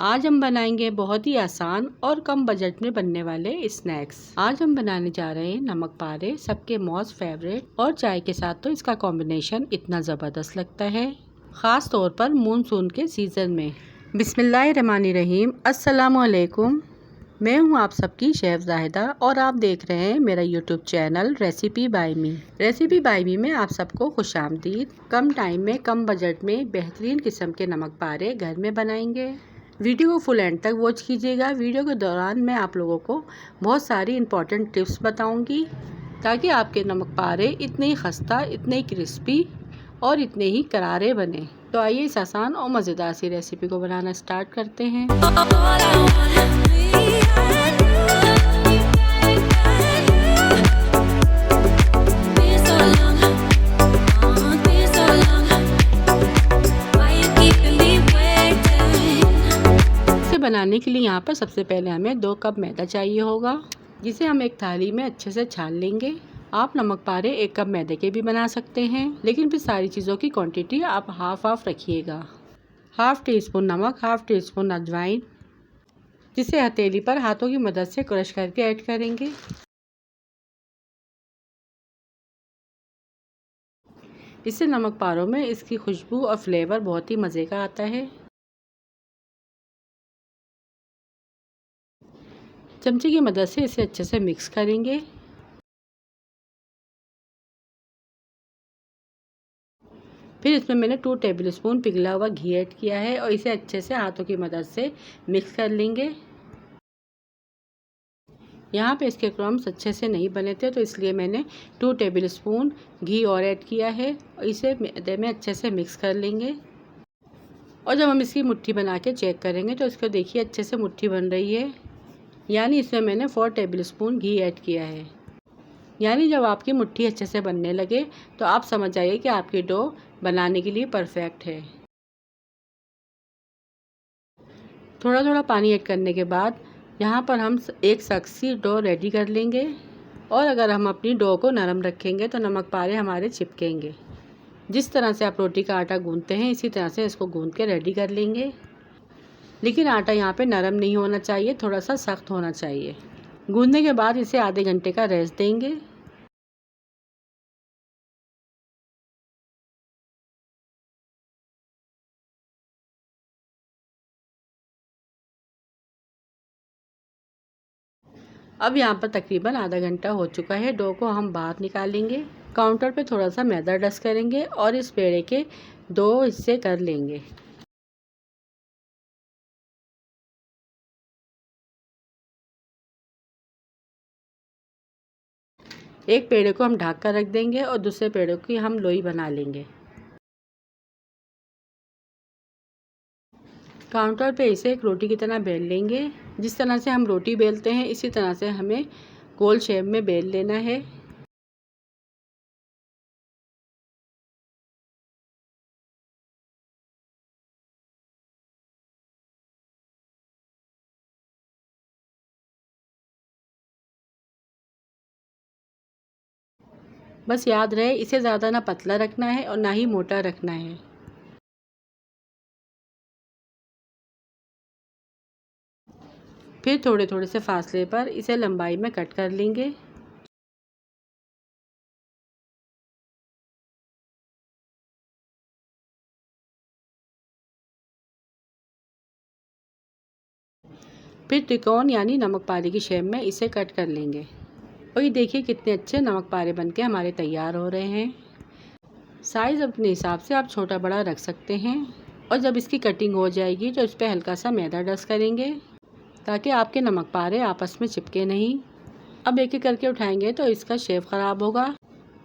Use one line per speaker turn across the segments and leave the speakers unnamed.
आज हम बनाएंगे बहुत ही आसान और कम बजट में बनने वाले स्नैक्स। आज हम बनाने जा रहे हैं नमक पारे, सबके मोस्ट फेवरेट, और चाय के साथ तो इसका कॉम्बिनेशन इतना ज़बरदस्त लगता है, ख़ास तौर पर मानसून के सीज़न में। बिस्मिल्लाहिर्रहमानिर्रहीम, अस्सलामुअलैकुम। मैं हूं आप सबकी शेफ़ ज़ाहिदा और आप देख रहे हैं मेरा यूट्यूब चैनल रेसिपी बाय मी। रेसिपी बाय मी में आप सबको खुशामदीद। कम टाइम में कम बजट में बेहतरीन किस्म के नमक पारे घर में बनाएंगे। वीडियो को फुल एंड तक वॉच कीजिएगा। वीडियो के दौरान मैं आप लोगों को बहुत सारी इंपॉर्टेंट टिप्स बताऊंगी ताकि आपके नमक पारे इतने ही खस्ता, इतने ही क्रिस्पी और इतने ही करारे बने। तो आइए इस आसान और मज़ेदार सी रेसिपी को बनाना स्टार्ट करते हैं। बनाने के लिए यहाँ पर सबसे पहले हमें 2 कप मैदा चाहिए होगा, जिसे हम एक थाली में अच्छे से छान लेंगे। आप नमक पारे 1 कप मैदे के भी बना सकते हैं, लेकिन फिर सारी चीज़ों की क्वांटिटी आप हाफ रखिएगा। 1/2 टीस्पून नमक, 1/2 टीस्पून अजवाइन, जिसे हथेली पर हाथों की मदद से क्रश करके ऐड करेंगे। इससे नमक पारों में इसकी खुशबू और फ्लेवर बहुत ही मज़े का आता है। चमचे की मदद से इसे अच्छे से मिक्स करेंगे। फिर इसमें मैंने 2 टेबलस्पून पिघला हुआ घी ऐड किया है और इसे अच्छे से हाथों की मदद से मिक्स कर लेंगे। यहाँ पे इसके क्रम्स अच्छे से नहीं बने थे, तो इसलिए मैंने 2 टेबलस्पून घी और ऐड किया है और इसे मैदे में अच्छे से मिक्स कर लेंगे। और जब हम इसकी मुट्ठी बना के चेक करेंगे तो इसको देखिए अच्छे से मुट्ठी बन रही है, यानी इसमें मैंने 4 टेबलस्पून घी ऐड किया है। यानी जब आपकी मुट्ठी अच्छे से बनने लगे तो आप समझ जाइए कि आपकी डो बनाने के लिए परफेक्ट है। थोड़ा थोड़ा पानी ऐड करने के बाद यहाँ पर हम एक सख्त सी डो रेडी कर लेंगे, और अगर हम अपनी डो को नरम रखेंगे तो नमक पारे हमारे चिपकेंगे। जिस तरह से आप रोटी का आटा गूंथते हैं इसी तरह से इसको गूंथ के रेडी कर लेंगे। लेकिन आटा यहाँ पे नरम नहीं होना चाहिए, थोड़ा सा सख्त होना चाहिए। गूंथने के बाद इसे आधे घंटे का रेस्ट देंगे। अब यहाँ पर तकरीबन आधा घंटा हो चुका है। डो को हम बाहर निकालेंगे। काउंटर पे थोड़ा सा मैदा डस्ट करेंगे और इस पेड़े के 2 हिस्से कर लेंगे। एक पेड़े को हम ढक कर रख देंगे और दूसरे पेड़े की हम लोई बना लेंगे। काउंटर पे इसे एक रोटी की तरह बेल लेंगे। जिस तरह से हम रोटी बेलते हैं इसी तरह से हमें गोल शेप में बेल लेना है। बस याद रहे इसे ज़्यादा ना पतला रखना है और ना ही मोटा रखना है। फिर थोड़े थोड़े से फासले पर इसे लंबाई में कट कर लेंगे। फिर त्रिकोण यानी नमक पारे की शेप में इसे कट कर लेंगे। और ये देखिए कितने अच्छे नमक पारे बनके हमारे तैयार हो रहे हैं। साइज़ अपने हिसाब से आप छोटा बड़ा रख सकते हैं। और जब इसकी कटिंग हो जाएगी तो इस पर हल्का सा मैदा डस्ट करेंगे ताकि आपके नमक पारे आपस में चिपके नहीं। अब एक एक करके उठाएंगे तो इसका शेप ख़राब होगा।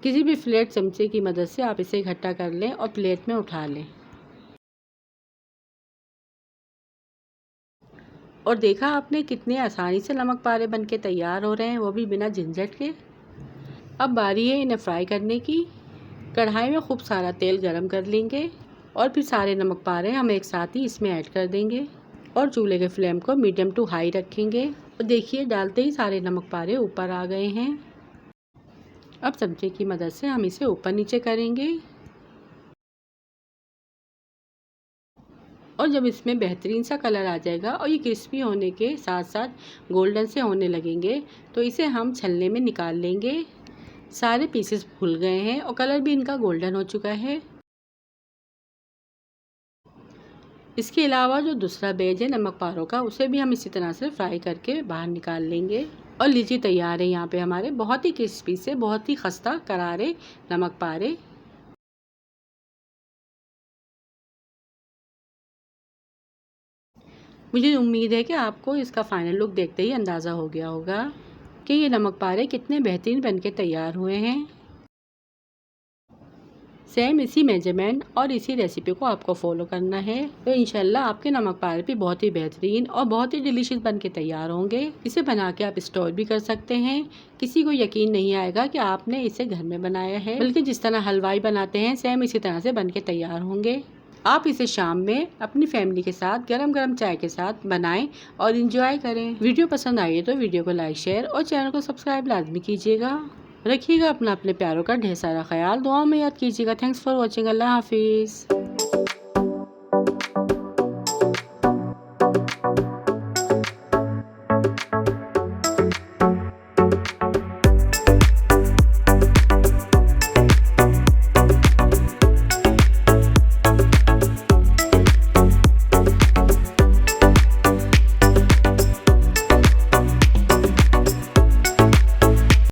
किसी भी फ्लैट चमचे की मदद से आप इसे इकट्ठा कर लें और प्लेट में उठा लें। और देखा आपने कितने आसानी से नमक पारे बनके तैयार हो रहे हैं, वो भी बिना झंझट के। अब बारी है इन्हें फ्राई करने की। कढ़ाई में खूब सारा तेल गरम कर लेंगे और फिर सारे नमक पारे हम एक साथ ही इसमें ऐड कर देंगे और चूल्हे के फ्लेम को मीडियम टू हाई रखेंगे। और देखिए डालते ही सारे नमक पारे ऊपर आ गए हैं। अब चमचे की मदद से हम इसे ऊपर नीचे करेंगे। और जब इसमें बेहतरीन सा कलर आ जाएगा और ये क्रिस्पी होने के साथ साथ गोल्डन से होने लगेंगे तो इसे हम छलने में निकाल लेंगे। सारे पीसेस फूल गए हैं और कलर भी इनका गोल्डन हो चुका है। इसके अलावा जो दूसरा बैच है नमक पारों का, उसे भी हम इसी तरह से फ्राई करके बाहर निकाल लेंगे। और लीची तैयार है यहाँ पे हमारे बहुत ही क्रिस्पी से बहुत ही खस्ता करारे नमक पारे। मुझे उम्मीद है कि आपको इसका फाइनल लुक देखते ही अंदाज़ा हो गया होगा कि ये नमक पारे कितने बेहतरीन बनके तैयार हुए हैं। सेम इसी मेजरमेंट और इसी रेसिपी को आपको फॉलो करना है तो इंशाल्लाह आपके नमक पारे भी बहुत ही बेहतरीन और बहुत ही डिलीशियस बन के तैयार होंगे। इसे बना के आप स्टोर भी कर सकते हैं। किसी को यकीन नहीं आएगा कि आपने इसे घर में बनाया है, बल्कि जिस तरह हलवाई बनाते हैं सेम इसी तरह से बन के तैयार होंगे। आप इसे शाम में अपनी फैमिली के साथ गरम गरम चाय के साथ बनाएं और इंजॉय करें। वीडियो पसंद आई है तो वीडियो को लाइक शेयर और चैनल को सब्सक्राइब लाजमी कीजिएगा। रखिएगा अपना अपने प्यारों का ढेर सारा ख्याल, दुआओं में याद कीजिएगा। Thanks for watching. अल्लाह हाफिज़।